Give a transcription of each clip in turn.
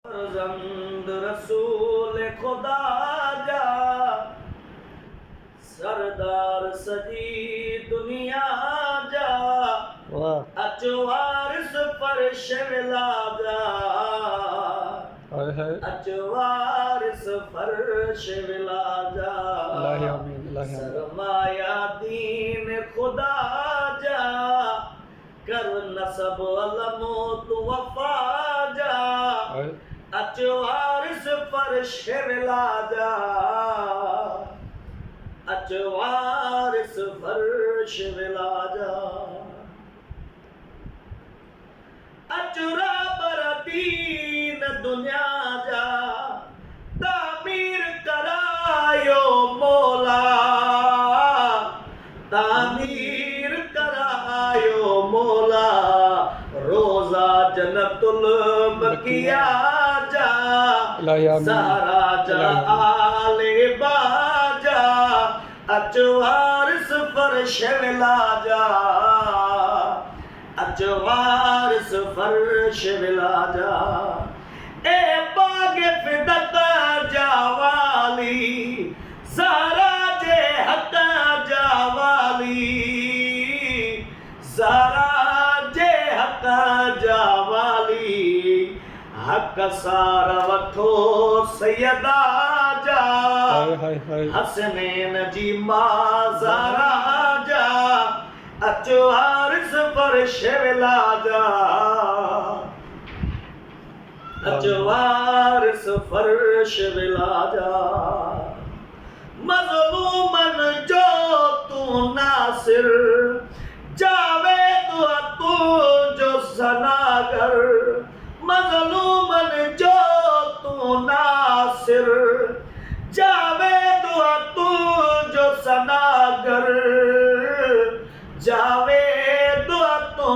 फर्जंद रसूल खुदा जा सरदार सजी दुनिया जा वाह अचवारिस फर्श विला जा हाय हाय अचवारिस फर्श विला जा अल्लाह आमीन अल्लाह आमीन सरमाया दीन खुदा जा कर नसब अलमो तु वफा जा हाय अचवारिस फर्श विला जा अचवारिस फर्श विला जा अचरा बरदीन दुनिया जा तामीर करायो मौला तामीर करायो मौला रोजा जन्नतुल बकिया जा अल्लाह आमीन सारा जा आले बाजा अचवारिस फर्श विला जा अचवारिस फर्श विला जा ए बागे फिदत जावाली ज़हरा जे हक जावाली ज़हरा जे हक जावाली हक सारा वठो सैयदा जा हाय हाय हाय हसनैन जी मां ज़हरा जा अचवारिस फर्श विला जा अचवारिस फर्श विला जा मज़लूमन जो तू नासिर जावेद तू जो सनागर मज़लूमन जो तू नासिर जावेद तू जो सनागर जावेद तू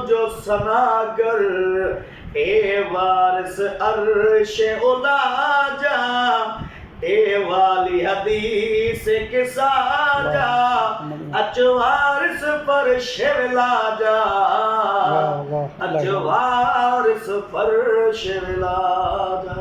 जो सनागर ए वारिस अर्श उला जा ए वाली हदीस के साजा अचवारिस फर्श विला जा वाह वाह अल्लाह अचवारिस फर्श विला जा।